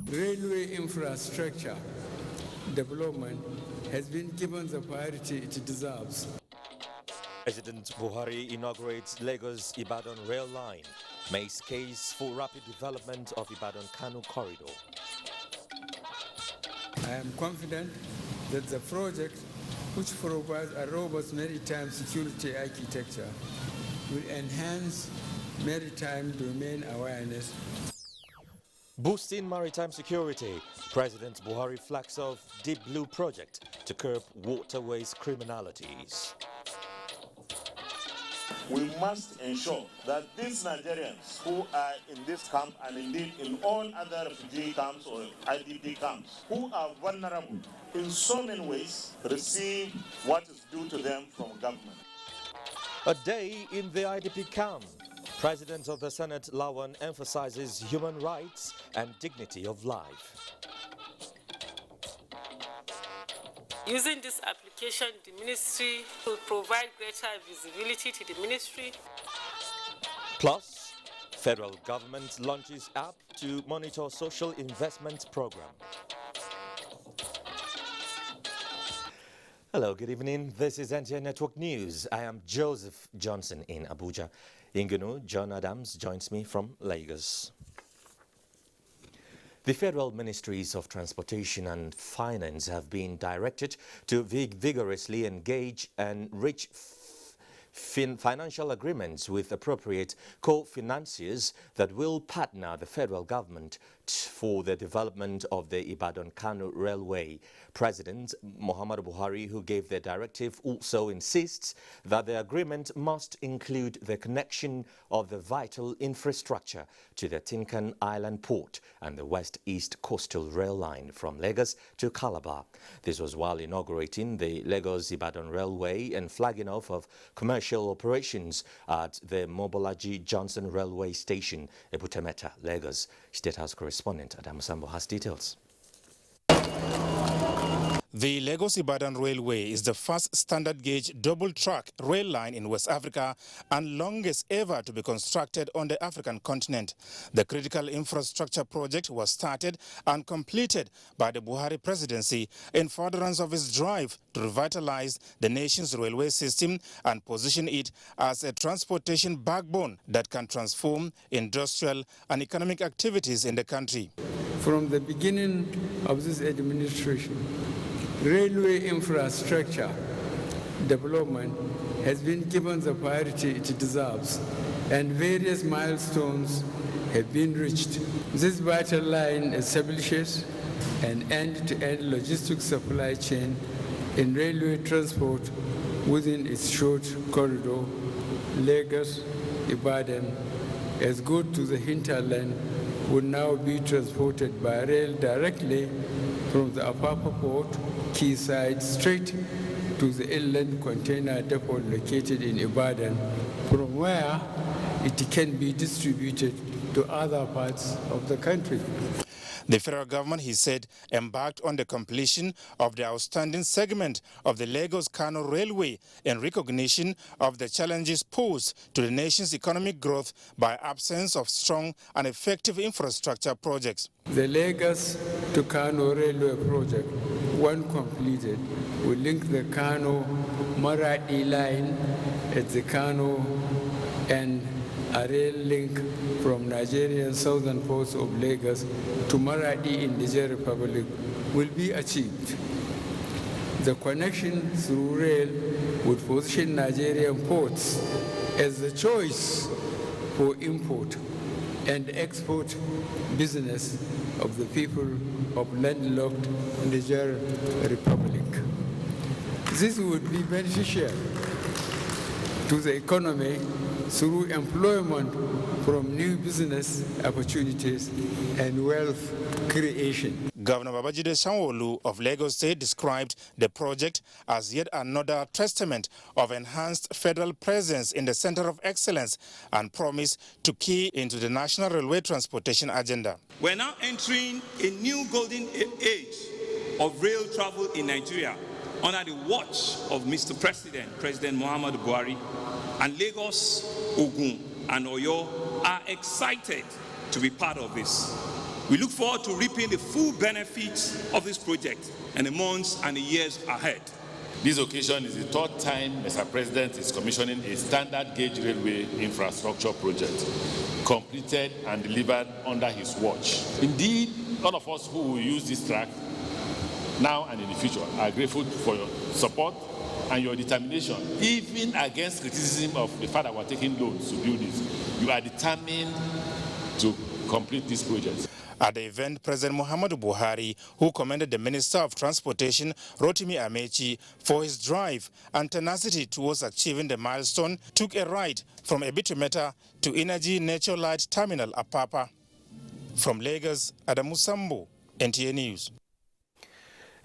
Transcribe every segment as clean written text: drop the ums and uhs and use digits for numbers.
Railway infrastructure development has been given the priority it deserves. President Buhari inaugurates Lagos-Ibadan rail line, makes case for rapid development of Ibadan-Kano corridor. I am confident that the project, which provides a robust maritime security architecture, will enhance maritime domain awareness. Boosting maritime security, President Buhari flags off Deep Blue project to curb waterways criminalities. We must ensure that these Nigerians who are in this camp and indeed in all other refugee camps or IDP camps who are vulnerable in so many ways receive what is due to them from government. A day in the IDP camp. President of the Senate, Lawan, emphasizes human rights and dignity of life. Using this application, the ministry will provide greater visibility to the ministry. Plus, federal government launches app to monitor social investment program. Hello, good evening. This is NTA Network News. I am Joseph Johnson in Abuja. Ingenu John Adams joins me from Lagos. The Federal Ministries of Transportation and Finance have been directed to vigorously engage and reach financial agreements with appropriate co-financiers that will partner the federal government for the development of the Ibadan-Kano Railway. President Muhammadu Buhari, who gave the directive, also insists that the agreement must include the connection of the vital infrastructure to the Tinkan Island port and the West-East Coastal Rail line from Lagos to Calabar. This was while inaugurating the Lagos-Ibadan Railway and flagging off of commercial operations at the Mobolaji Johnson Railway Station, Ebutemeta, Lagos. State House correspondent Adam Sambo has details. The Lagos-Ibadan Railway is the first standard-gauge double-track rail line in West Africa and longest ever to be constructed on the African continent. The critical infrastructure project was started and completed by the Buhari presidency in furtherance of its drive to revitalize the nation's railway system and position it as a transportation backbone that can transform industrial and economic activities in the country. From the beginning of this administration, railway infrastructure development has been given the priority it deserves, and various milestones have been reached. This vital line establishes an end-to-end logistics supply chain in railway transport within its short corridor, Lagos-Ibadan, as goods to the hinterland would now be transported by rail directly from the Apapa port, quayside, straight to the inland container depot located in Ibadan, from where it can be distributed to other parts of the country. The federal government, he said, embarked on the completion of the outstanding segment of the Lagos-Kano Railway in recognition of the challenges posed to the nation's economic growth by absence of strong and effective infrastructure projects. The Lagos to Kano Railway project, when completed, will link the Kano-Maradi line at the Kano and a rail link from Nigerian southern ports of Lagos to Maradi in the Niger Republic will be achieved. The connection through rail would position Nigerian ports as the choice for import and export business of the people of landlocked Niger Republic. This would be beneficial to the economy through employment from new business opportunities and wealth creation. Governor Babajide Sanwo-Olu of Lagos State described the project as yet another testament of enhanced federal presence in the center of excellence and promise to key into the national railway transportation agenda. We're now entering a new golden age of rail travel in Nigeria, under the watch of Mr. President, President Muhammadu Buhari, and Lagos, Ogun, and Oyo are excited to be part of this. We look forward to reaping the full benefits of this project in the months and the years ahead. This occasion is the third time Mr. President is commissioning a standard gauge railway infrastructure project, completed and delivered under his watch. Indeed, all of us who will use this track now and in the future are grateful for your support and your determination, even against criticism of the fact that we're taking loans to build this. You are determined to complete this project. At the event, President Muhammadu Buhari, who commended the Minister of Transportation, Rotimi Amechi, for his drive and tenacity towards achieving the milestone, took a ride from Ebitimeta to Energy Nature Light Terminal, Apapa. From Lagos, Adamu Sambo, NTA News.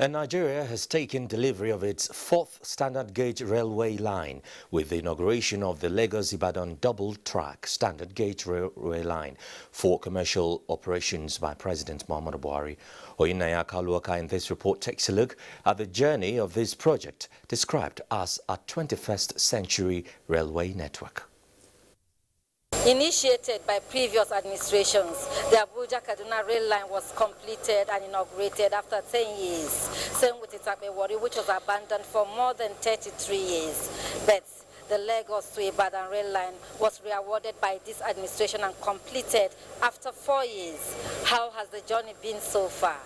And Nigeria has taken delivery of its fourth standard gauge railway line with the inauguration of the Lagos-Ibadan double-track standard gauge railway line for commercial operations by President Muhammadu Buhari. Oyinaya Kaluoka in this report takes a look at the journey of this project, described as a 21st century railway network. Initiated by previous administrations, the Abuja-Kaduna rail line was completed and inaugurated after 10 years, same with Itakpe-Warri, which was abandoned for more than 33 years. But the Lagos to Ibadan rail line was re-awarded by this administration and completed after 4 years. How has the journey been so far?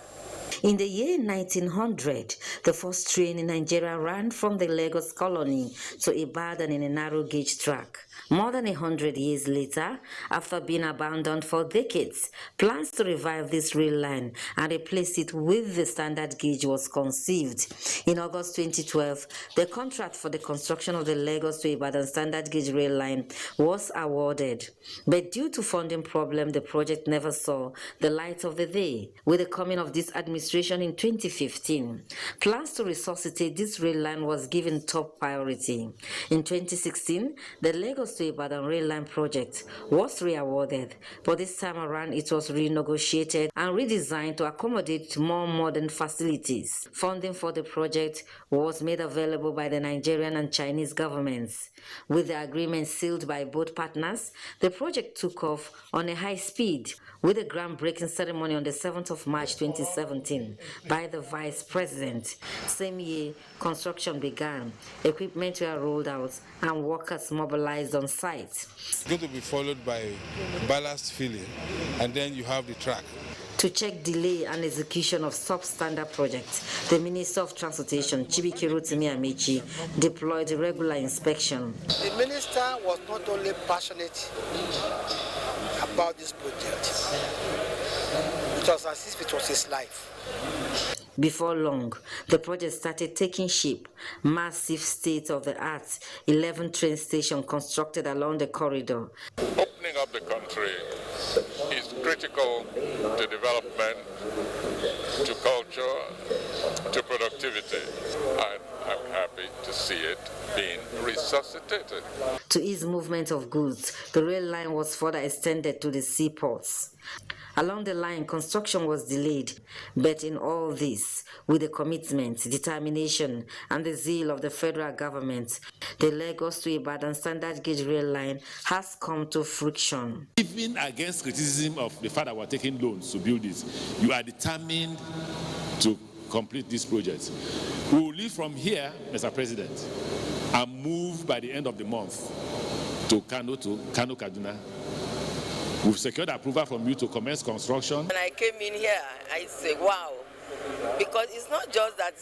In the year 1900, the first train in Nigeria ran from the Lagos colony to Ibadan in a narrow gauge track. More than 100 years later, after being abandoned for decades, plans to revive this rail line and replace it with the standard gauge was conceived. In August 2012, the contract for the construction of the Lagos to Ibadan standard gauge rail line was awarded. But due to funding problems, the project never saw the light of the day. With the coming of this administration in 2015, plans to resuscitate this rail line was given top priority. In 2016, the Lagos to Ibadan rail line project was re-awarded, but this time around it was renegotiated and redesigned to accommodate more modern facilities. Funding for the project was made available by the Nigerian and Chinese governments. With the agreement sealed by both partners, the project took off on a high speed, with a groundbreaking ceremony on the 7th of March 2017 by the Vice President. Same year, construction began, equipment were rolled out, and workers mobilized on site. It's going to be followed by ballast filling, and then you have the track. To check delay and execution of substandard projects, the Minister of Transportation, Chibike Rotimi Amechi, deployed regular inspection. The minister was not only passionate about this project, it was as if it was his life. Before long, the project started taking shape. Massive state-of-the-art 11 train station constructed along the corridor. Opening up the country is critical to development, to culture, to productivity. And I'm happy to see it being resuscitated. To ease movement of goods, the rail line was further extended to the seaports. Along the line, construction was delayed, but in all this, with the commitment, determination, and the zeal of the federal government, the Lagos to Ibadan standard gauge rail line has come to fruition. Even against criticism of the fact that we're taking loans to build this, you are determined to complete this project. We will leave from here, Mr. President, and move by the end of the month to Kano Kaduna. We've secured approval from you to commence construction. When I came in here, I said, wow, because it's not just that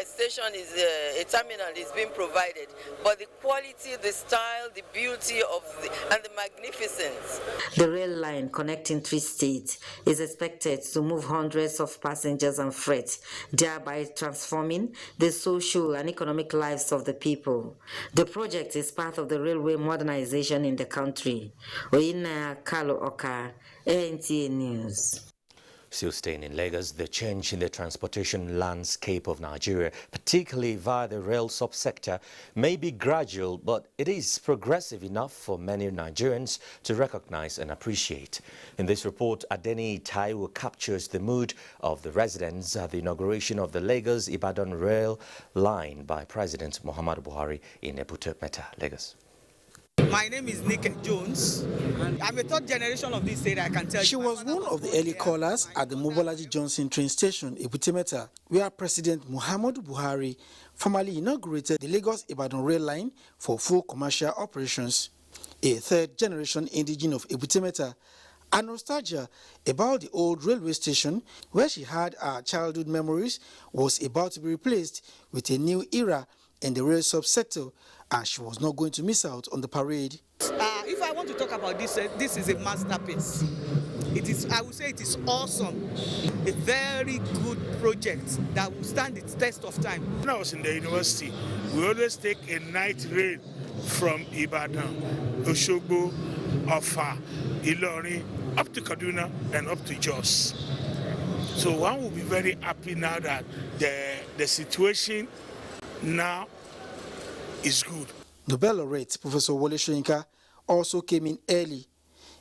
a station is a terminal is being provided, but the quality, the style, the beauty and the magnificence. The rail line connecting 3 states is expected to move hundreds of passengers and freight, thereby transforming the social and economic lives of the people. The project is part of the railway modernization in the country. Oyinaya Kaluoka, NTA News. Still staying in Lagos, the change in the transportation landscape of Nigeria, particularly via the rail subsector, may be gradual, but it is progressive enough for many Nigerians to recognize and appreciate. In this report, Adeni Taiwo captures the mood of the residents at the inauguration of the Lagos-Ibadan rail line by President Muhammadu Buhari in Ebute Metta, Lagos. My name is Nick Jones. I'm a third generation of this state, I can tell you. She was one of the early callers at the Mobolaji Johnson train station, Ebute Metta, where President Muhammadu Buhari formally inaugurated the Lagos-Ibadan rail line for full commercial operations. A third generation indigene of Ebute Metta, a nostalgia about the old railway station where she had her childhood memories was about to be replaced with a new era in the rail subsector, and she was not going to miss out on the parade. If I want to talk about this, this is a masterpiece. It is, I would say it is awesome. A very good project that will stand the test of time. When I was in the university, we always take a night rail from Ibadan, Oshogbo, Ofa, Ilorin, up to Kaduna and up to Jos. So one will be very happy now that the situation now is good. Nobel laureate Professor Wole Soyinka also came in early.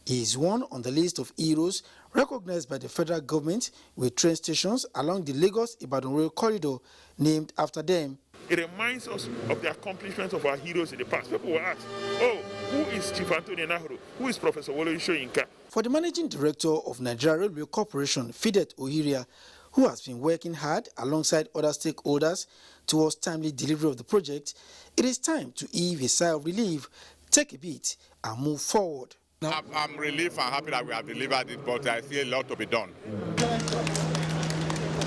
He is one on the list of heroes recognized by the federal government with train stations along the Lagos-Ibadan rail corridor named after them. It reminds us of the accomplishments of our heroes in the past. People will ask, oh, who is Chief Anthony Nahuru? Who is Professor Wole Soyinka? For the managing director of Nigeria Railway Corporation, Fidet Ohiria, who has been working hard alongside other stakeholders towards timely delivery of the project, it is time to heave a sigh of relief, take a beat, and move forward. I'm relieved and happy that we have delivered it, but I see a lot to be done.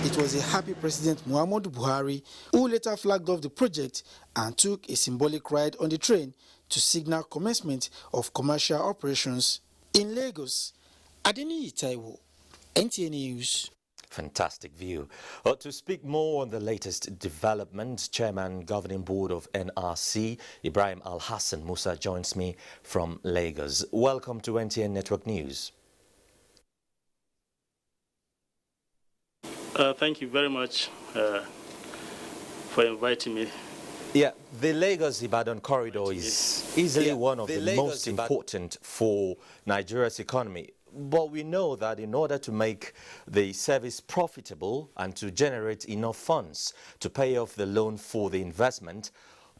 It was a happy President Muhammadu Buhari who later flagged off the project and took a symbolic ride on the train to signal commencement of commercial operations. In Lagos, Adeni Taiwo, NTA News. Fantastic view. To speak more on the latest developments, Chairman Governing Board of NRC, Ibrahim Alhassan Musa, joins me from Lagos. Welcome to NTN Network News. Thank you very much for inviting me. Yeah, the Lagos-Ibadan corridor is easily one of the most important for Nigeria's economy. But we know that in order to make the service profitable and to generate enough funds to pay off the loan for the investment,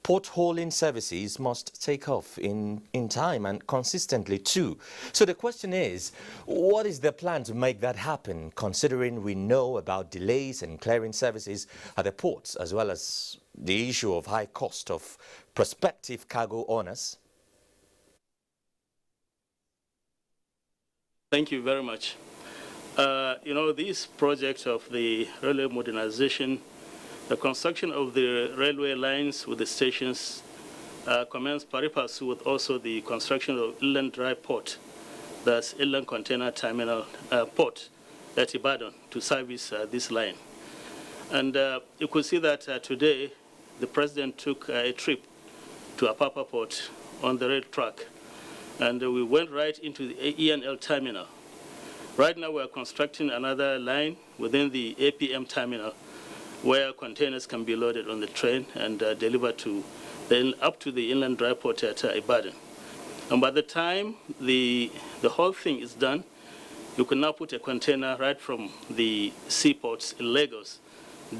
potholing services must take off in time and consistently too. So the question is, what is the plan to make that happen, considering we know about delays in clearing services at the ports, as well as the issue of high cost of prospective cargo owners? Thank you very much. This project of the railway modernization, the construction of the railway lines with the stations commenced pari passu with also the construction of Inland Dry Port, that's Inland Container Terminal Port at Ibadan to service this line. And you could see that today the President took a trip to Apapa Port on the rail track. And we went right into the ENL terminal. Right now we are constructing another line within the APM terminal where containers can be loaded on the train and delivered up to the Inland Dry Port at Ibadan. And by the time the whole thing is done, you can now put a container right from the seaports in Lagos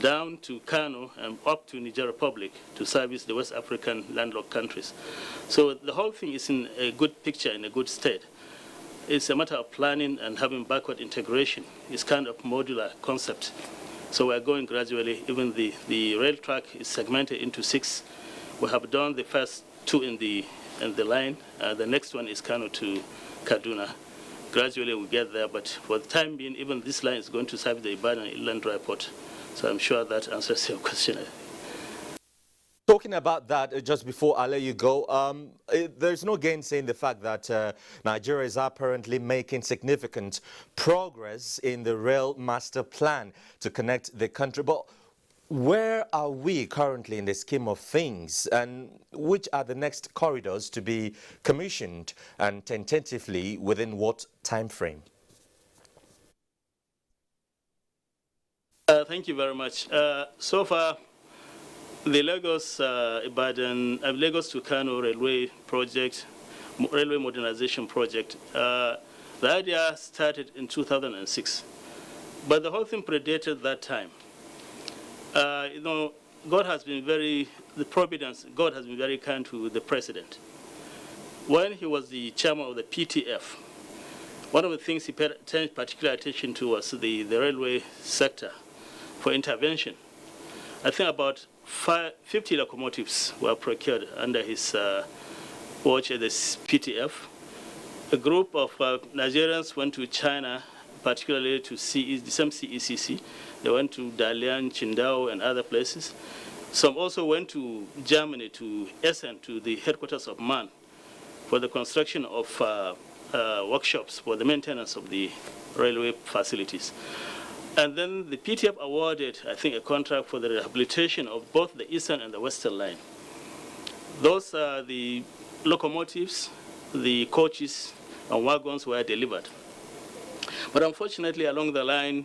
down to Kano and up to Niger Republic to service the West African landlocked countries. So the whole thing is in a good picture, in a good state. It's a matter of planning and having backward integration. It's kind of modular concept. So we're going gradually. Even the rail track is segmented into 6. We have done the first 2 in the line. The next one is Kano to Kaduna. Gradually we'll get there, but for the time being, even this line is going to serve the Ibadan Inland Dry Port. So I'm sure that answers your question. Talking about that, just before I let you go, there's no gainsaying the fact that Nigeria is apparently making significant progress in the rail master plan to connect the country. But where are we currently in the scheme of things, and which are the next corridors to be commissioned, and tentatively within what time frame? Thank you very much. So far, the Lagos Lagos to Kano railway project, railway modernization project, the idea started in 2006, but the whole thing predated that time. You know, God has been very kind to the president. When he was the chairman of the PTF, one of the things he paid particular attention to was the railway sector for intervention. I think about 50 locomotives were procured under his watch at the PTF. A group of Nigerians went to China, particularly to the same CECC. They went to Dalian, Qingdao, and other places. Some also went to Germany, to Essen, to the headquarters of MAN, for the construction of workshops for the maintenance of the railway facilities. And then the PTF awarded, I think, a contract for the rehabilitation of both the Eastern and the Western line. Those are the locomotives, the coaches, and wagons were delivered. But unfortunately, along the line,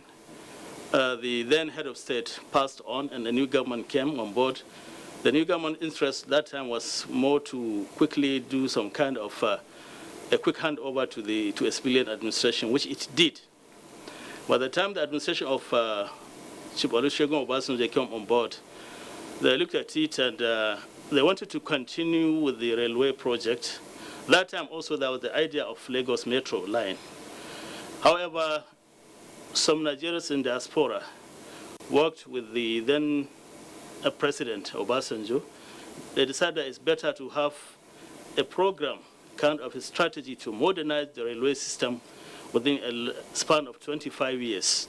the then head of state passed on, and the new government came on board. The new government interest that time was more to quickly do some kind of a quick handover to a civilian administration, which it did. By the time the administration of Chief Olusegun Obasanjo came on board, they looked at it and they wanted to continue with the railway project. That time also there was the idea of Lagos Metro line. However, some Nigerians in diaspora worked with the then President Obasanjo. They decided it's better to have a program, kind of a strategy to modernize the railway system within a span of 25 years.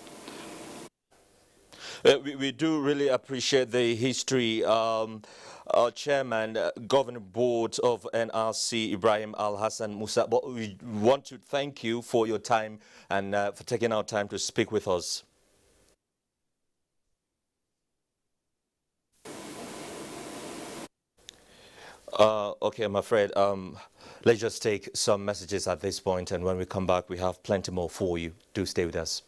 We do really appreciate the history. Our chairman, governing board of NRC, Ibrahim Alhassan Musa, but we want to thank you for your time and for taking our time to speak with us. Okay, I'm afraid let's just take some messages at this point, and when we come back, we have plenty more for you. Do stay with us.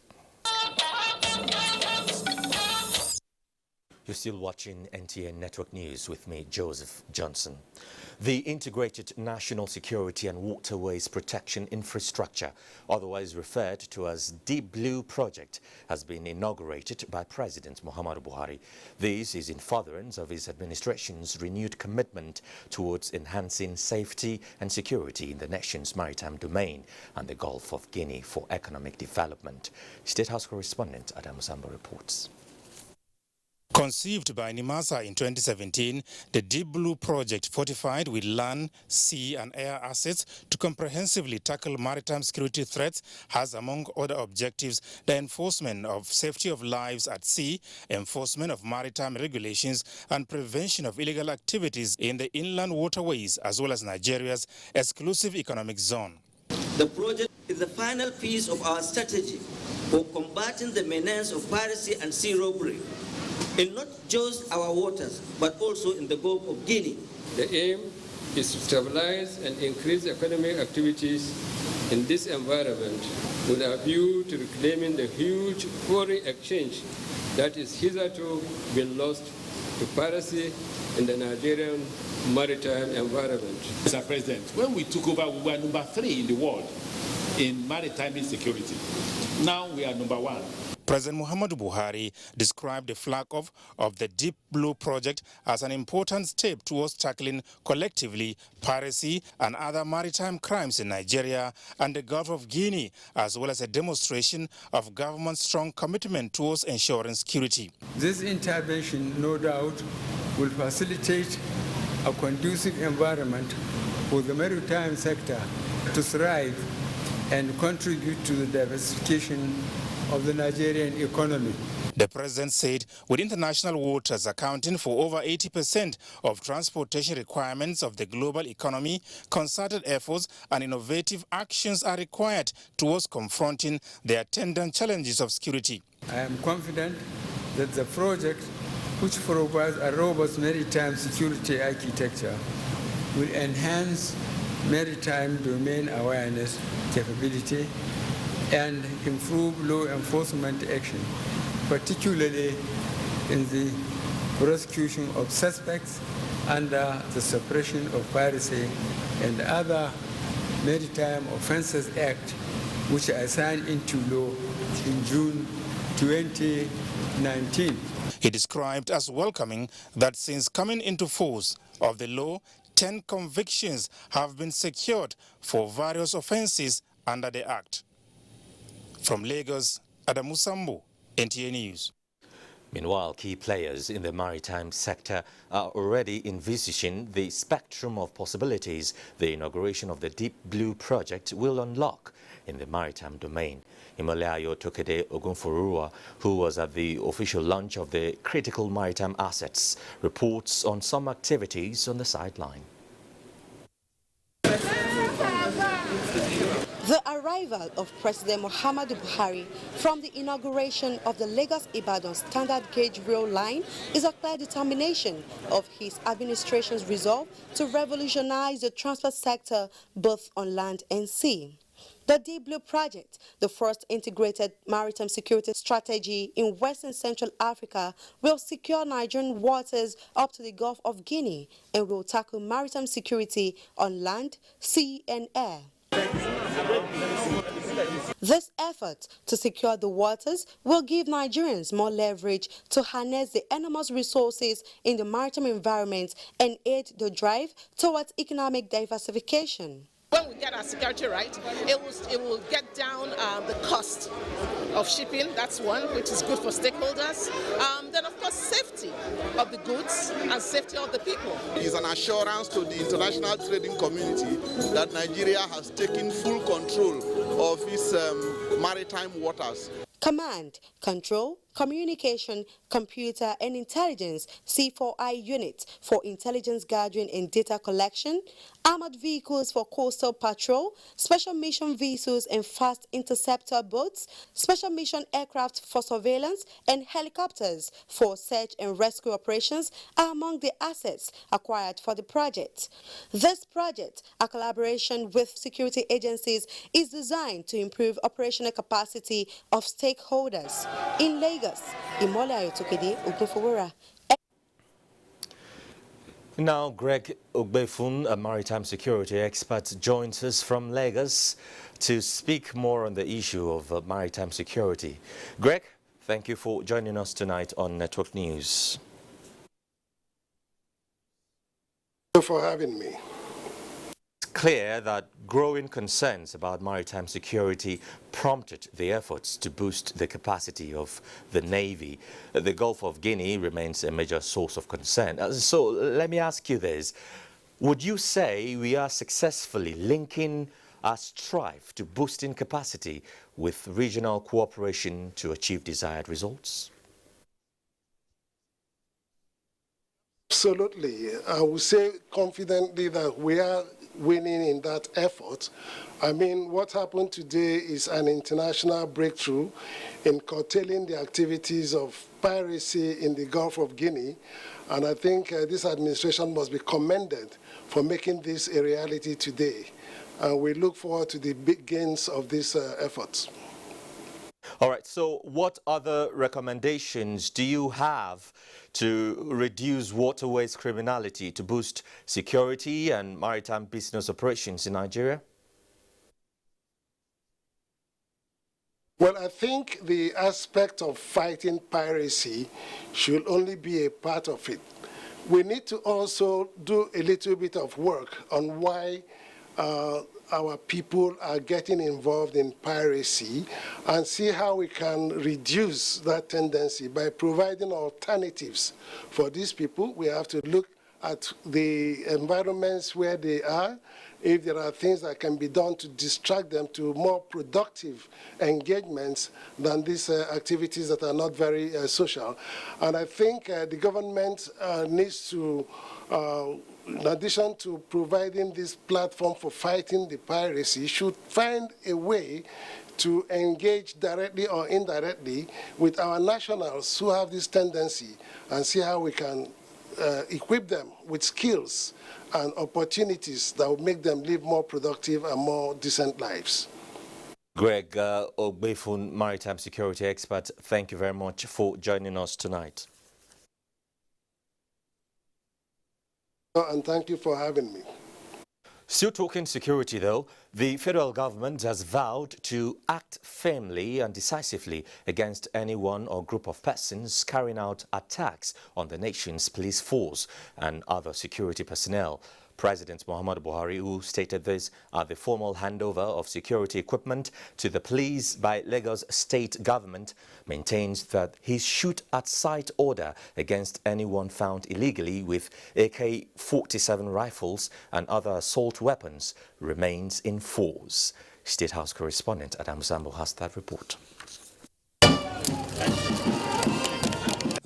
You're still watching NTA Network News with me, Joseph Johnson. The Integrated National Security and Waterways Protection Infrastructure, otherwise referred to as Deep Blue Project, has been inaugurated by President Muhammadu Buhari. This is in furtherance of his administration's renewed commitment towards enhancing safety and security in the nation's maritime domain and the Gulf of Guinea for economic development. State House correspondent Adam Sambo reports. Conceived by NIMASA in 2017, the Deep Blue project fortified with land, sea and air assets to comprehensively tackle maritime security threats has, among other objectives, the enforcement of safety of lives at sea, enforcement of maritime regulations and prevention of illegal activities in the inland waterways as well as Nigeria's exclusive economic zone. The project is the final piece of our strategy for combating the menace of piracy and sea robbery in not just our waters, but also in the Gulf of Guinea. The aim is to stabilize and increase economic activities in this environment with a view to reclaiming the huge foreign exchange that is hitherto been lost to piracy in the Nigerian maritime environment. Mr. President, when we took over, we were number 3 in the world in maritime security. Now we are number 1. President Muhammadu Buhari described the flag-off of the Deep Blue project as an important step towards tackling collectively piracy and other maritime crimes in Nigeria and the Gulf of Guinea, as well as a demonstration of government's strong commitment towards ensuring security. This intervention, no doubt, will facilitate a conducive environment for the maritime sector to thrive and contribute to the diversification of the Nigerian economy. The president said with international waters accounting for over 80% of transportation requirements of the global economy, concerted efforts and innovative actions are required towards confronting the attendant challenges of security. I am confident that the project, which provides a robust maritime security architecture, will enhance maritime domain awareness capability and improve law enforcement action particularly in the prosecution of suspects under the Suppression of Piracy and Other Maritime Offences Act, which I signed into law in June 2019. He described as welcoming that since coming into force of the law, 10 convictions have been secured for various offences under the Act. From Lagos, Adamu Sambo, NTA News. Meanwhile, key players in the maritime sector are already envisaging the spectrum of possibilities the inauguration of the Deep Blue project will unlock in the maritime domain. Imolayo Tokede Ogunforua, who was at the official launch of the critical maritime assets, reports on some activities on the sideline. The arrival of President Muhammadu Buhari from the inauguration of the Lagos-Ibadan standard gauge rail line is a clear determination of his administration's resolve to revolutionize the transport sector both on land and sea. The Deep Blue project, the first integrated maritime security strategy in West and Central Africa, will secure Nigerian waters up to the Gulf of Guinea and will tackle maritime security on land, sea and air. This effort to secure the waters will give Nigerians more leverage to harness the enormous resources in the maritime environment and aid the drive towards economic diversification. When we get our security right, it will get down the cost of shipping. That's one, which is good for stakeholders. Then, of course, safety of the goods and safety of the people. It is an assurance to the international trading community that Nigeria has taken full control of its maritime waters. Command, Control, Communication, Computer and Intelligence C4I units for intelligence gathering and data collection, armored vehicles for coastal patrol, special mission vessels and fast interceptor boats, special mission aircraft for surveillance and helicopters for search and rescue operations are among the assets acquired for the project. This project, a collaboration with security agencies, is designed to improve operational capacity of stakeholders. In Lagos, Imolayo Tokede Ogunforua. Now, Greg Ogbefun, a maritime security expert, joins us from Lagos to speak more on the issue of maritime security. Greg, thank you for joining us tonight on Network News. Thank you for having me. Clear that growing concerns about maritime security prompted the efforts to boost the capacity of the Navy. The Gulf of Guinea remains a major source of concern. So let me ask you this. Would you say we are successfully linking our strive to boosting capacity with regional cooperation to achieve desired results? Absolutely. I would say confidently that we are winning in that effort. I mean, what happened today is an international breakthrough in curtailing the activities of piracy in the Gulf of Guinea. And I think this administration must be commended for making this a reality today. And we look forward to the big gains of these efforts. All right, so what other recommendations do you have to reduce waterways criminality, to boost security and maritime business operations in Nigeria? Well, I think the aspect of fighting piracy should only be a part of it. We need to also do a little bit of work on why our people are getting involved in piracy and see how we can reduce that tendency by providing alternatives for these people. We have to look at the environments where they are, if there are things that can be done to distract them to more productive engagements than these activities that are not very social. And I think the government needs to in addition to providing this platform for fighting the piracy, should find a way to engage directly or indirectly with our nationals who have this tendency and see how we can equip them with skills and opportunities that will make them live more productive and more decent lives. Greg Ogbefun, maritime security expert, thank you very much for joining us tonight. And thank you for having me. Still talking security though, the federal government has vowed to act firmly and decisively against anyone or group of persons carrying out attacks on the nation's police force and other security personnel. President Muhammadu Buhari, who stated this at the formal handover of security equipment to the police by Lagos state government, maintains that his shoot-at-sight order against anyone found illegally with AK-47 rifles and other assault weapons remains in force. State House correspondent Adam Zambo has that report.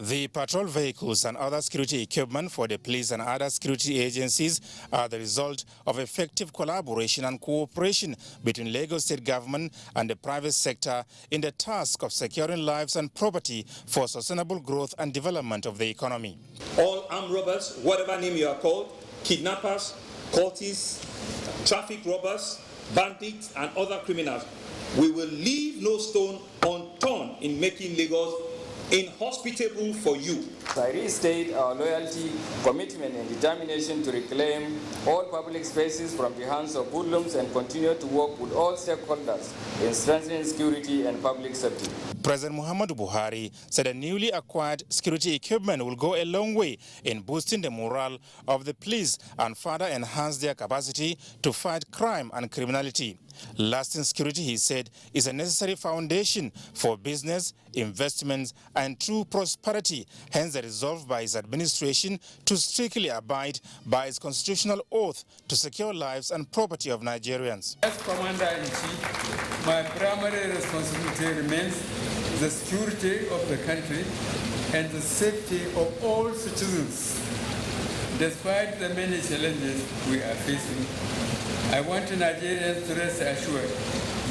The patrol vehicles and other security equipment for the police and other security agencies are the result of effective collaboration and cooperation between Lagos State government and the private sector in the task of securing lives and property for sustainable growth and development of the economy. All armed robbers, whatever name you are called, kidnappers, cultists, traffic robbers, bandits, and other criminals, we will leave no stone unturned in making Lagos inhospitable for you. I restate our loyalty, commitment, and determination to reclaim all public spaces from the hands of hoodlums and continue to work with all stakeholders in strengthening security and public safety. President Muhammadu Buhari said the newly acquired security equipment will go a long way in boosting the morale of the police and further enhance their capacity to fight crime and criminality. Lasting security, he said, is a necessary foundation for business, investments, and true prosperity. Hence, the resolve by his administration to strictly abide by its constitutional oath to secure lives and property of Nigerians. As Commander-in-Chief, my primary responsibility remains the security of the country and the safety of all citizens. Despite the many challenges we are facing, I want Nigerians to rest assured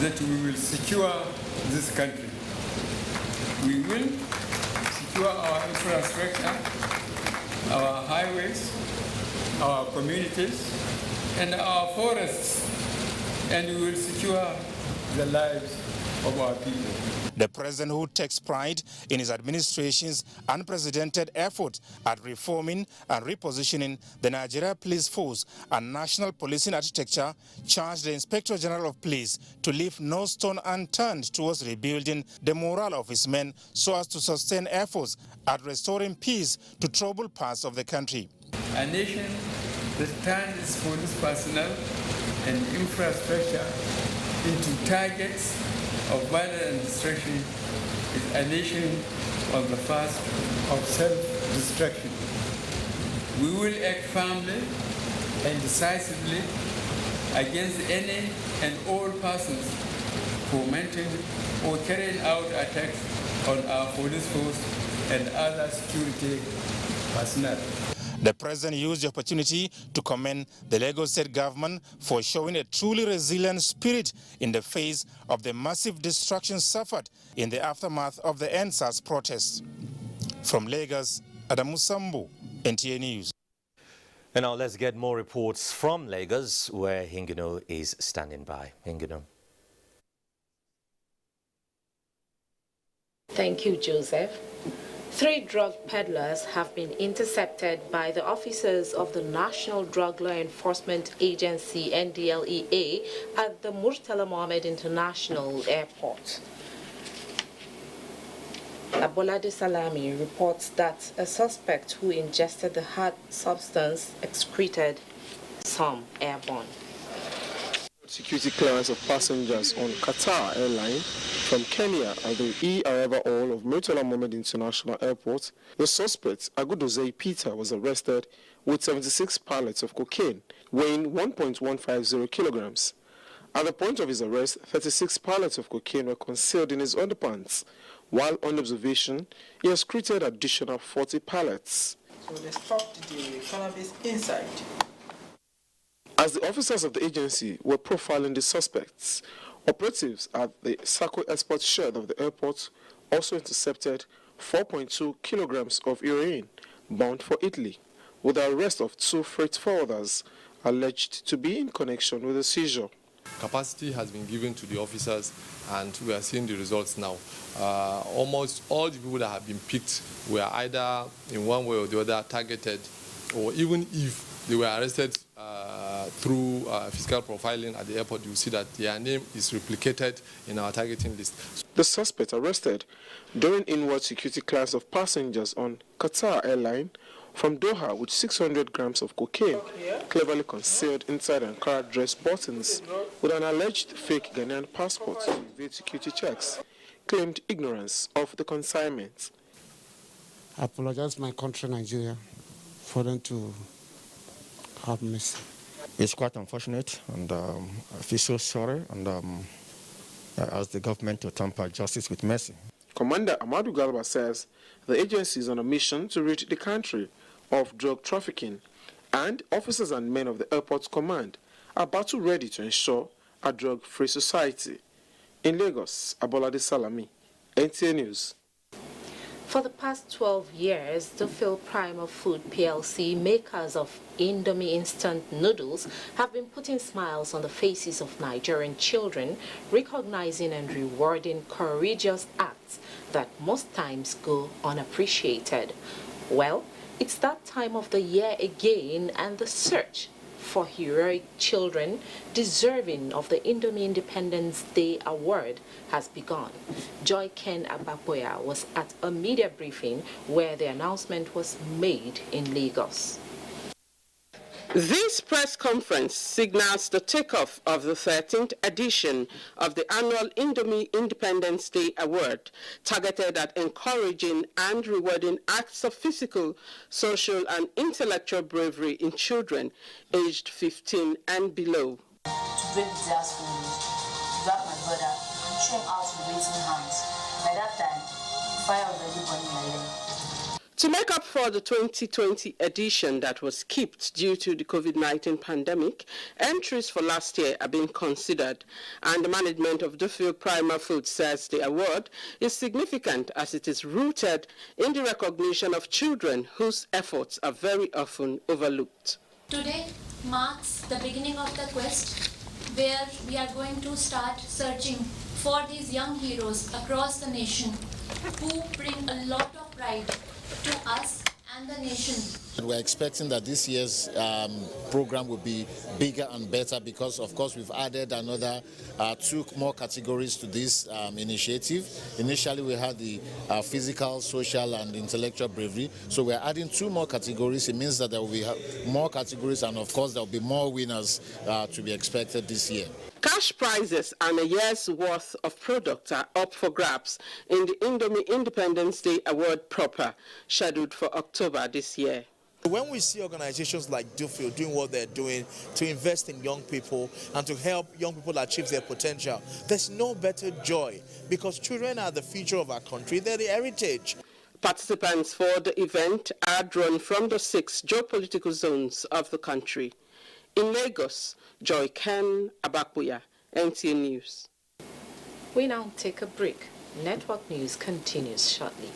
that we will secure this country. We will secure our infrastructure, our highways, our communities, and our forests, and we will secure the lives of our people. The president, who takes pride in his administration's unprecedented effort at reforming and repositioning the Nigeria Police Force and national policing architecture, charged the Inspector General of Police to leave no stone unturned towards rebuilding the morale of his men so as to sustain efforts at restoring peace to troubled parts of the country. A nation that turns its police personnel and infrastructure into targets of violence and destruction is a nation on the path of self-destruction. We will act firmly and decisively against any and all persons fomenting or carrying out attacks on our police force and other security personnel. The president used the opportunity to commend the Lagos State government for showing a truly resilient spirit in the face of the massive destruction suffered in the aftermath of the NSAS protests. From Lagos, Adamu Sambu, NTA News. And now let's get more reports from Lagos, where Hingino is standing by. Hingino. Thank you, Joseph. 3 drug peddlers have been intercepted by the officers of the National Drug Law Enforcement Agency, NDLEA, at the Murtala Mohammed International Airport. Abolade Salami reports that a suspect who ingested the hard substance excreted some airborne. Security clearance of passengers on Qatar Airline from Kenya at the E-Arrival Hall of Murtala Mohammed International Airport. The suspect, Agudozei Peter, was arrested with 76 pallets of cocaine weighing 1.150 kilograms. At the point of his arrest, 36 pallets of cocaine were concealed in his underpants, while on observation, he excreted additional 40 pallets. So they stopped the cannabis inside. As the officers of the agency were profiling the suspects, operatives at the Sako Export Shed of the airport also intercepted 4.2 kilograms of heroin bound for Italy, with the arrest of 2 freight forwarders alleged to be in connection with the seizure. Capacity has been given to the officers, and we are seeing the results now. Almost all the people that have been picked were either in one way or the other targeted, or even if they were arrested through physical profiling at the airport, you see that their name is replicated in our targeting list. The suspect arrested during inward security clearance of passengers on Qatar Airline from Doha with 600 grams of cocaine cleverly concealed inside Ankara dress buttons with an alleged fake Ghanaian passport to evade security checks, claimed ignorance of the consignment. I apologize to my country, Nigeria, for them to have mercy. It's quite unfortunate, and I feel so sorry, and I ask the government to temper justice with mercy. Commander Amadou Galba says the agency is on a mission to rid the country of drug trafficking, and officers and men of the airport's command are battle ready to ensure a drug-free society. In Lagos, Abolade Salami, NTA News. For the past 12 years, the Phil Primer Food PLC, makers of Indomie instant noodles, have been putting smiles on the faces of Nigerian children, recognizing and rewarding courageous acts that most times go unappreciated. Well, it's that time of the year again, and the search for heroic children deserving of the Indomie Independence Day Award has begun. Joy Ken Abapoya was at a media briefing where the announcement was made in Lagos. This press conference signals the takeoff of the 13th edition of the annual Indomie Independence Day Award, targeted at encouraging and rewarding acts of physical, social, and intellectual bravery in children aged 15 and below. To break the glass for me, to grab my brother, and show him how to be waiting hands. By that time, fire already burning my leg. To make up for the 2020 edition that was skipped due to the COVID-19 pandemic, entries for last year are being considered, and the management of Duffield Primer Food says the award is significant as it is rooted in the recognition of children whose efforts are very often overlooked. Today marks the beginning of the quest where we are going to start searching for these young heroes across the nation who bring a lot of pride to us and the nation. We're expecting that this year's program will be bigger and better because, of course, we've added another 2 more categories to this initiative. Initially, we had the physical, social, and intellectual bravery. So we're adding 2 more categories. It means that there will be more categories, and of course, there will be more winners to be expected this year. Cash prizes and a year's worth of product are up for grabs in the Indomie Independence Day Award proper, scheduled for October this year. When we see organizations like Duffield doing what they're doing to invest in young people and to help young people achieve their potential, there's no better joy because children are the future of our country, they're the heritage. Participants for the event are drawn from the 6 geopolitical zones of the country. In Lagos, Joy Ken Abakuya, NTA News. We now take a break. Network news continues shortly.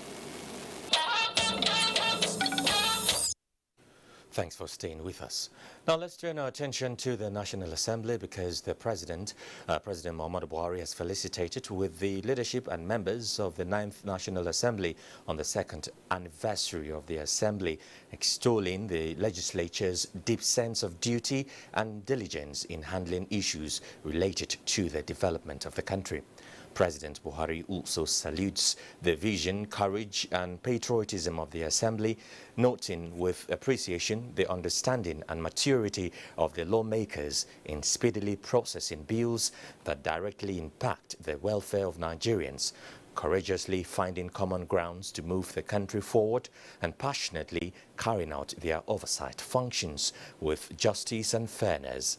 Thanks for staying with us. Now let's turn our attention to the National Assembly because the President Muhammadu Buhari has felicitated with the leadership and members of the 9th National Assembly on the 2nd anniversary of the Assembly, extolling the legislature's deep sense of duty and diligence in handling issues related to the development of the country. President Buhari also salutes the vision, courage and patriotism of the Assembly, noting with appreciation the understanding and maturity of the lawmakers in speedily processing bills that directly impact the welfare of Nigerians, courageously finding common grounds to move the country forward and passionately carrying out their oversight functions with justice and fairness.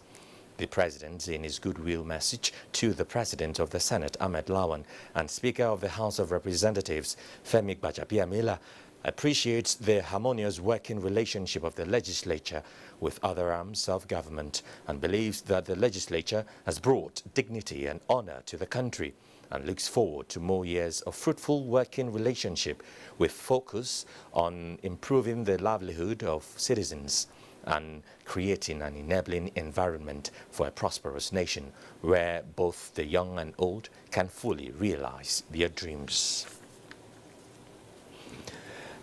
The President, in his goodwill message to the President of the Senate, Ahmed Lawan, and Speaker of the House of Representatives, Femi Gbajabiamila, appreciates the harmonious working relationship of the legislature with other arms of government and believes that the legislature has brought dignity and honor to the country and looks forward to more years of fruitful working relationship with focus on improving the livelihood of citizens. and creating an enabling environment for a prosperous nation where both the young and old can fully realize their dreams.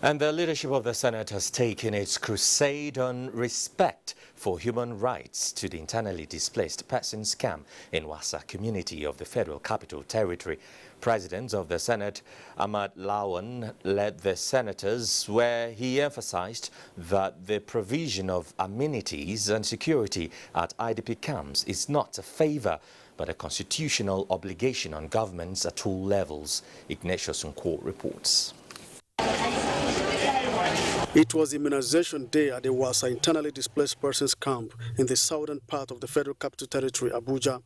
And the leadership of the Senate has taken its crusade on respect for human rights to the internally displaced persons camp in Wassa community of the Federal Capital Territory. President of the Senate, Ahmad Lawan, led the senators where he emphasized that the provision of amenities and security at IDP camps is not a favor, but a constitutional obligation on governments at all levels. Ignatius Nkwo reports. It was immunization day at the Wassa internally displaced persons camp in the southern part of the Federal Capital Territory, Abuja.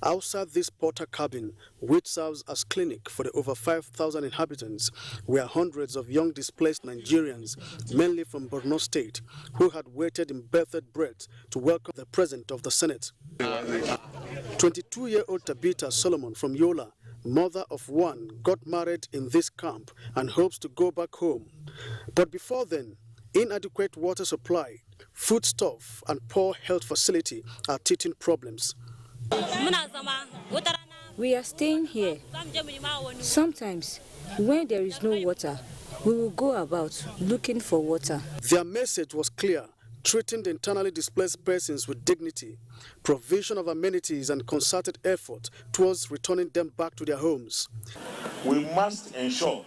Outside this porter cabin, which serves as clinic for the over 5,000 inhabitants, were hundreds of young displaced Nigerians, mainly from Borno State, who had waited in bated breath to welcome the President of the Senate. 22-year-old Tabitha Solomon from Yola, mother of one, got married in this camp and hopes to go back home. But before then, inadequate water supply, foodstuff, and poor health facility are teething problems. We are staying here. Sometimes, when there is no water, we will go about looking for water. Their message was clear: treating the internally displaced persons with dignity, provision of amenities, and concerted effort towards returning them back to their homes. We must ensure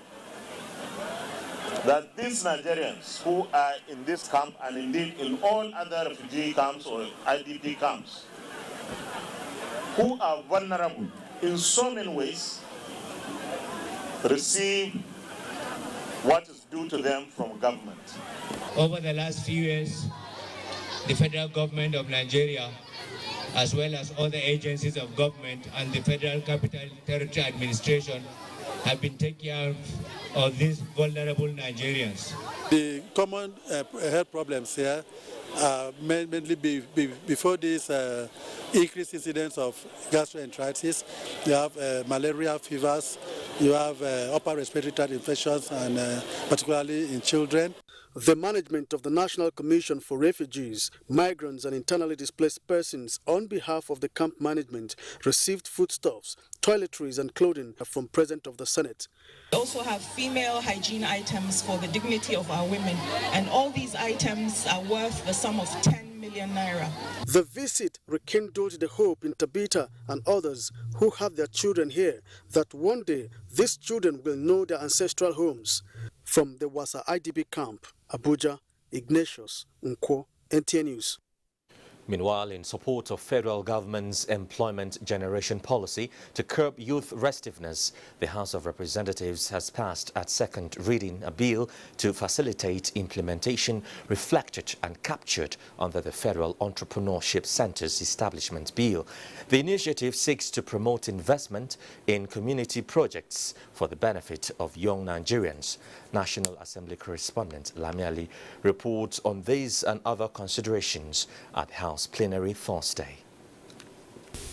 that these Nigerians who are in this camp and indeed in all other refugee camps or IDP camps, who are vulnerable in so many ways, receive what is due to them from government. Over the last few years, the federal government of Nigeria, as well as other agencies of government and the Federal Capital Territory Administration, have been taking care of these vulnerable Nigerians. The common health problems here mainly before this increased incidence of gastroenteritis. You have malaria fevers, you have upper respiratory tract infections, and particularly in children. The management of the National Commission for Refugees, Migrants and Internally Displaced Persons, on behalf of the camp management, received foodstuffs, toiletries and clothing from President of the Senate. We also have female hygiene items for the dignity of our women, and all these items are worth the sum of 10 million naira. The visit rekindled the hope in Tabitha and others who have their children here that one day these children will know their ancestral homes. From the Wassa IDP camp, Abuja, Ignatius Nkwo, NTA News. Meanwhile, in support of federal government's employment generation policy to curb youth restiveness, the House of Representatives has passed at second reading a bill to facilitate implementation reflected and captured under the Federal Entrepreneurship Centers Establishment Bill. The initiative seeks to promote investment in community projects for the benefit of young Nigerians. National Assembly correspondent Lamiali reports on these and other considerations at House plenary Thursday.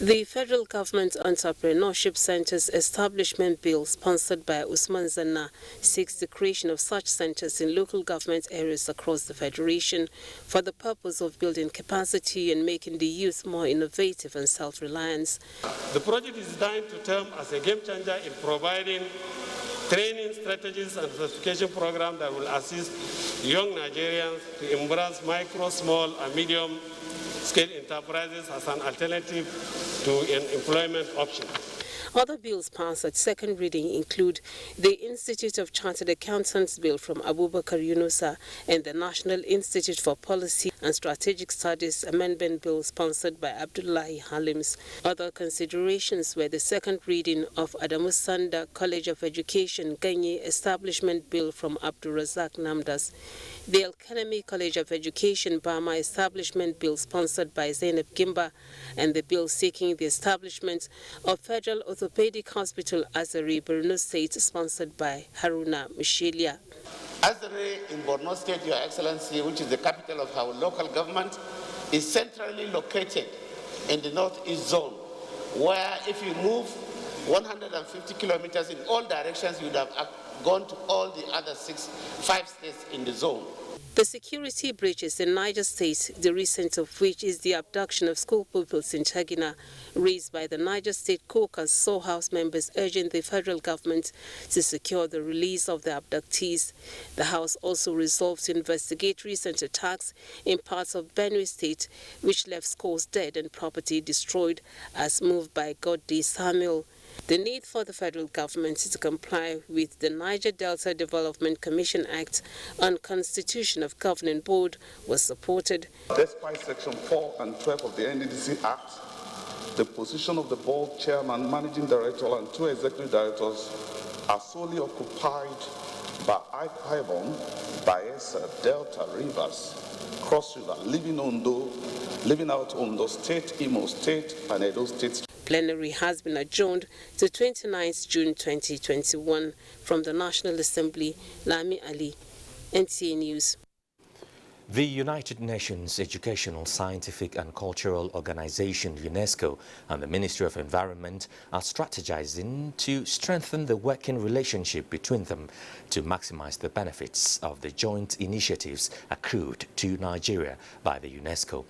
The Federal Government Entrepreneurship Centers Establishment Bill, sponsored by Usman Zanna, seeks the creation of such centers in local government areas across the Federation for the purpose of building capacity and making the youth more innovative and self-reliant. The project is designed to term as a game changer in providing training strategies and certification programs that will assist young Nigerians to embrace micro, small, and medium-scale enterprises as an alternative to an employment option. Other bills passed at second reading include the Institute of Chartered Accountants Bill from Abubakar Yunusa and the National Institute for Policy and Strategic Studies Amendment Bill sponsored by Abdullahi Halims. Other considerations were the second reading of Adamu Sanda College of Education Ganye Establishment Bill from Abdulrazak Namdas, the Elkanemi College of Education Bama Establishment Bill sponsored by Zainab Gimba, and the bill seeking the establishment of Federal Orthopedic Hospital Azari, Borno State, sponsored by Haruna Mishelia. Azari in Borno State, Your Excellency, which is the capital of our local government, is centrally located in the northeast zone, where if you move 150 kilometers in all directions, you would have gone to all the other 5 states in the zone. The security breaches in Niger State, the recent of which is the abduction of school pupils in Chagina, raised by the Niger State Caucus, saw House members urging the federal government to secure the release of the abductees. The House also resolved to investigate recent attacks in parts of Benue State, which left scores dead and property destroyed, as moved by Godday Samuel. The need for the federal government to comply with the Niger Delta Development Commission Act on Constitution of Governing Board was supported. Despite Section 4 and 12 of the NDDC Act, the position of the board chairman, managing director, and 2 executive directors are solely occupied by Ibom, Bayelsa, Delta, Rivers, Cross River, leaving out Ondo State, Imo State, and Edo State. Plenary has been adjourned to 29th June 2021. From the National Assembly, Lami Ali, NTA News. The United Nations Educational, Scientific and Cultural Organization, UNESCO, and the Ministry of Environment are strategizing to strengthen the working relationship between them to maximize the benefits of the joint initiatives accrued to Nigeria by the UNESCO.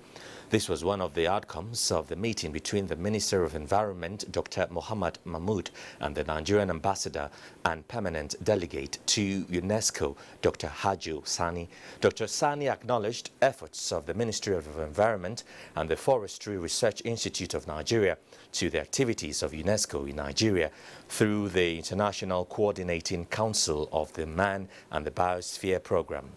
This was one of the outcomes of the meeting between the Minister of Environment, Dr. Mohammed Mahmoud, and the Nigerian ambassador and permanent delegate to UNESCO, Dr. Hajo Sani. Dr. Sani acknowledged efforts of the Ministry of Environment and the Forestry Research Institute of Nigeria to the activities of UNESCO in Nigeria through the International Coordinating Council of the Man and the Biosphere Program.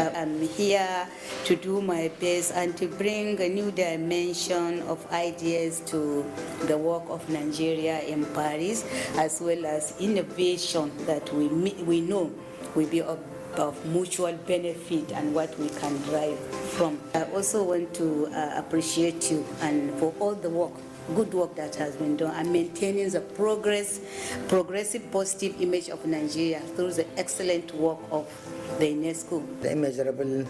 I'm here to do my best and to bring a new dimension of ideas to the work of Nigeria in Paris, as well as innovation that we know will be of mutual benefit and what we can drive from. I also want to appreciate you and for all the work, good work that has been done, and maintaining the progressive, positive image of Nigeria through the excellent work of the UNESCO. The immeasurable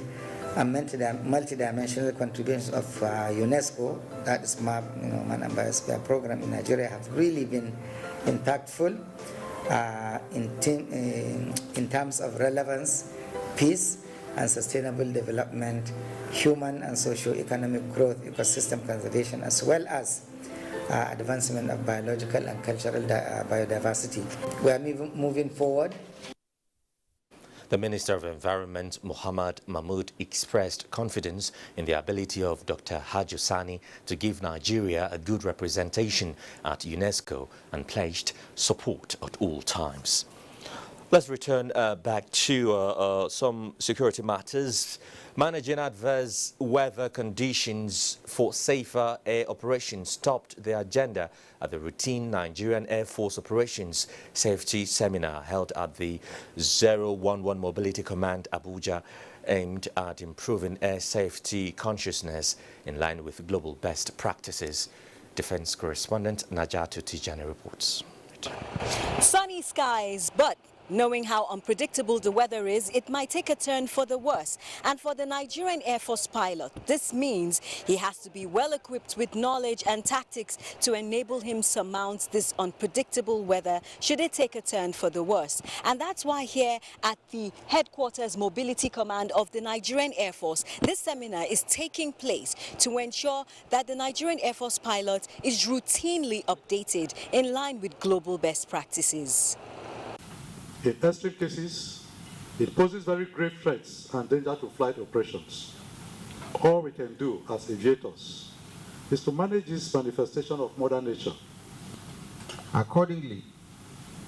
and multidimensional contributions of UNESCO, that is MAP, Man and Biosphere Program in Nigeria, have really been impactful in terms of relevance, peace and sustainable development, human and socio-economic growth, ecosystem conservation, as well as advancement of biological and cultural biodiversity. We are moving forward. The Minister of Environment, Mohammed Mahmoud, expressed confidence in the ability of Dr. Hajo Sani to give Nigeria a good representation at UNESCO and pledged support at all times. Let's return back to some security matters. Managing adverse weather conditions for safer air operations topped the agenda at the routine Nigerian Air Force Operations Safety Seminar held at the 011 Mobility Command, Abuja, aimed at improving air safety consciousness in line with global best practices. Defense correspondent Najatu Tijani reports. Sunny skies, but knowing how unpredictable the weather is, it might take a turn for the worse. And for the Nigerian Air Force pilot, this means he has to be well equipped with knowledge and tactics to enable him surmount this unpredictable weather should it take a turn for the worse. And that's why here at the Headquarters Mobility Command of the Nigerian Air Force, this seminar is taking place to ensure that the Nigerian Air Force pilot is routinely updated in line with global best practices. In extreme cases, it poses very grave threats and danger to flight operations. All we can do as aviators is to manage this manifestation of Mother Nature. Accordingly,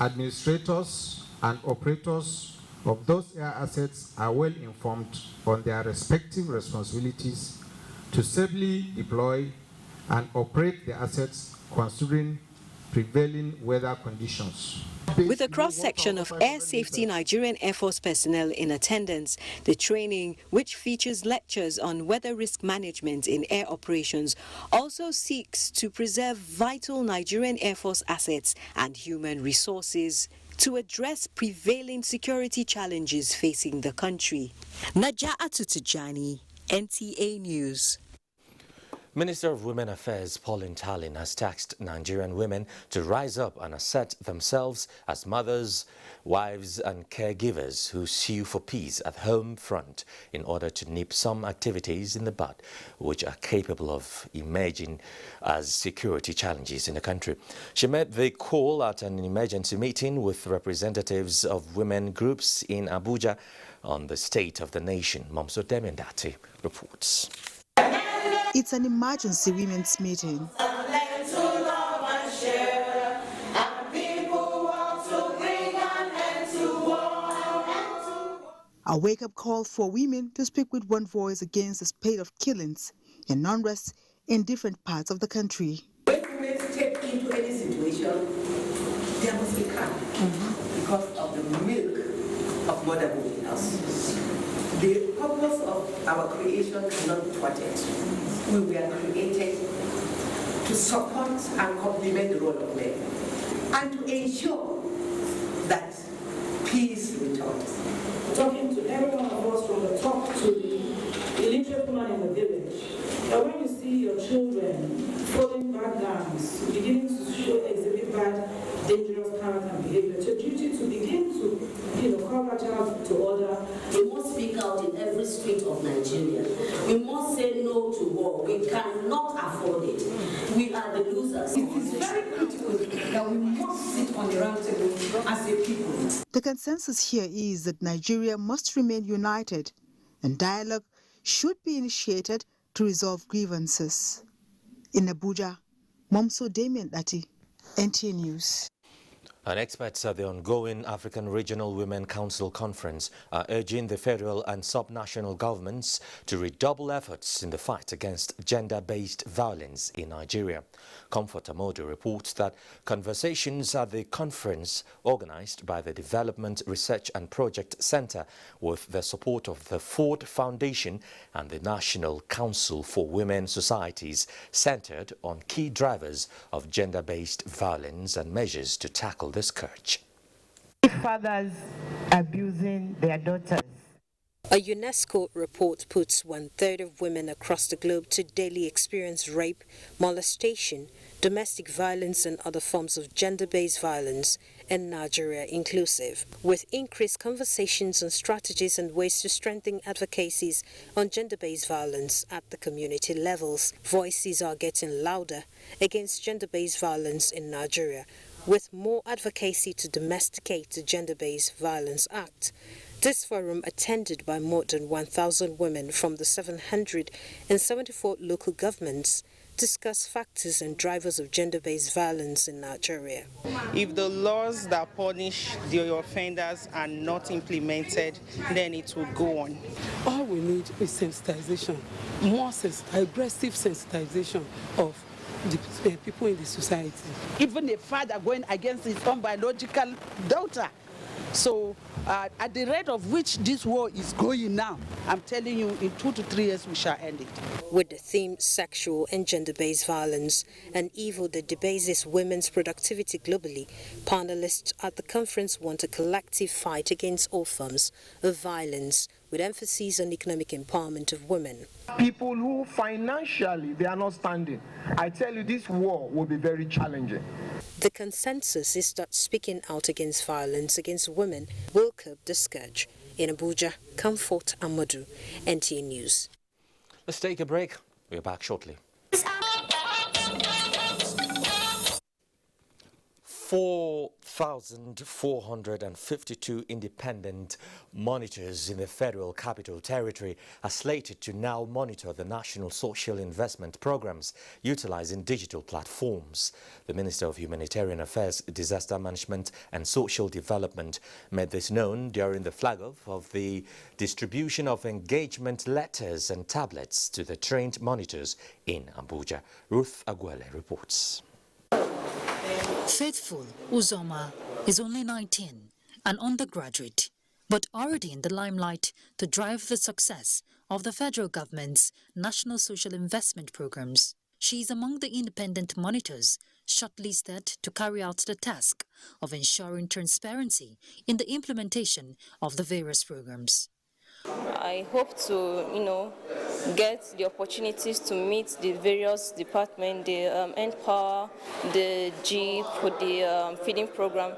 administrators and operators of those air assets are well informed on their respective responsibilities to safely deploy and operate the assets considering prevailing weather conditions. With a cross-section of Air Safety Nigerian Air Force personnel in attendance, the training, which features lectures on weather risk management in air operations, also seeks to preserve vital Nigerian Air Force assets and human resources to address prevailing security challenges facing the country. Naja'atu Tijani, NTA News. Minister of Women Affairs Pauline Talin has tasked Nigerian women to rise up and assert themselves as mothers, wives and caregivers who sue for peace at home front in order to nip some activities in the bud which are capable of emerging as security challenges in the country. She made the call at an emergency meeting with representatives of women groups in Abuja on the state of the nation. Momso Demendati reports. It's an emergency women's meeting. A wake-up call for women to speak with one voice against the spate of killings and unrest in different parts of the country. When women step into any situation, there must be calm because of the milk of motherhood in us. The purpose of our creation cannot be thwarted. We were created to support and complement the role of men and to ensure that peace returns. Talking to every one of us from the top to the illiterate woman in the village, and when you see your children falling back downs, beginning to exhibit bad, dangerous character and behavior, it's your duty to begin to, call that child to order. We must speak out in every street of Nigeria. We must say no to war. We cannot afford it. We are the losers. It is very critical that we must sit on the round table as a people. The consensus here is that Nigeria must remain united and dialogue should be initiated to resolve grievances. In Abuja, Momso Demendati, NTA News. And experts at the ongoing African Regional Women Council Conference are urging the federal and sub-national governments to redouble efforts in the fight against gender-based violence in Nigeria. Comfort Amodu reports that conversations at the conference, organized by the Development Research and Project Center with the support of the Ford Foundation and the National Council for Women Societies, centered on key drivers of gender-based violence and measures to tackle the scourge. Fathers abusing their daughters. A Unesco report puts 1/3 of women across the globe to daily experience rape, molestation, domestic violence and other forms of gender-based violence, and Nigeria inclusive. With increased conversations on strategies and ways to strengthen advocacies on gender-based violence at the community levels, voices are getting louder against gender-based violence in Nigeria, with more advocacy to domesticate the Gender-Based Violence Act. This forum, attended by more than 1,000 women from the 774 local governments, discuss factors and drivers of gender-based violence in Nigeria. If the laws that punish the offenders are not implemented, then it will go on. All we need is sensitization, more aggressive sensitization of the people in the society. Even a father going against his own biological daughter. So at the rate of which this war is going now, I'm telling you, in 2 to 3 years we shall end it. With the theme sexual and gender-based violence, an evil that debases women's productivity globally, panelists at the conference want a collective fight against all forms of violence, with emphasis on economic empowerment of women. People who financially they are not standing, I tell you, this war will be very challenging. The consensus is that speaking out against violence against women will curb the scourge. In Abuja, Comfort Amodu, NTA News. Let's take a break. We're back shortly. 4,452 independent monitors in the Federal Capital Territory are slated to now monitor the national social investment programs utilizing digital platforms. The Minister of Humanitarian Affairs, Disaster Management and Social Development made this known during the flag-off of the distribution of engagement letters and tablets to the trained monitors in Abuja. Ruth Aguele reports. Faithful Uzoma is only 19, an undergraduate, but already in the limelight to drive the success of the federal government's national social investment programs. She is among the independent monitors shortlisted to carry out the task of ensuring transparency in the implementation of the various programs. I hope to, get the opportunities to meet the various departments, the NPower, the Jeep, the feeding program.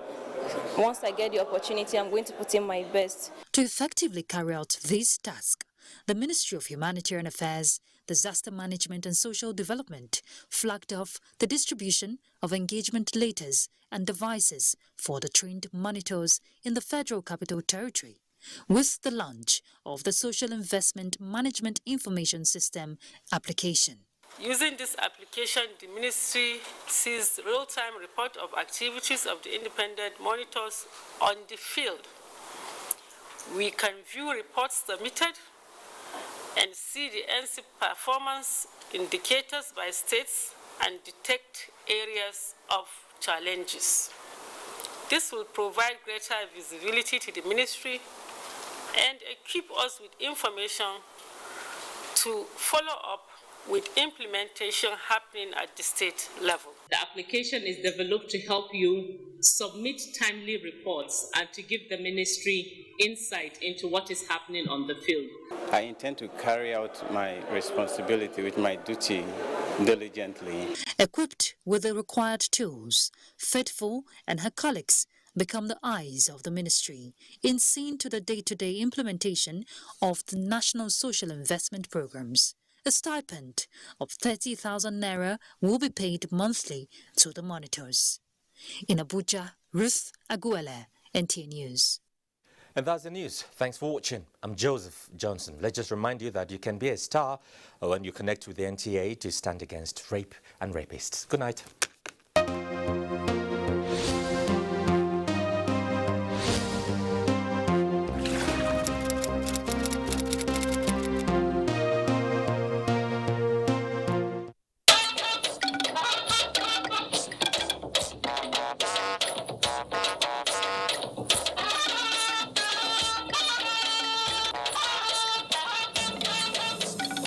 Once I get the opportunity, I'm going to put in my best. To effectively carry out this task, the Ministry of Humanitarian Affairs, Disaster Management and Social Development flagged off the distribution of engagement letters and devices for the trained monitors in the Federal Capital Territory, with the launch of the Social Investment Management Information System application. Using this application, the Ministry sees real-time report of activities of the independent monitors on the field. We can view reports submitted and see the NC performance indicators by states and detect areas of challenges. This will provide greater visibility to the Ministry and equip us with information to follow up with implementation happening at the state level. The application is developed to help you submit timely reports and to give the ministry insight into what is happening on the field. I intend to carry out my responsibility with my duty diligently. Equipped with the required tools, Faithful and her colleagues become the eyes of the ministry in seeing to the day-to-day implementation of the National Social Investment Programs. A stipend of 30,000 naira will be paid monthly to the monitors. In Abuja, Ruth Aguele, NTA News. And that's the news. Thanks for watching. I'm Joseph Johnson. Let's just remind you that you can be a star when you connect with the NTA to stand against rape and rapists. Good night.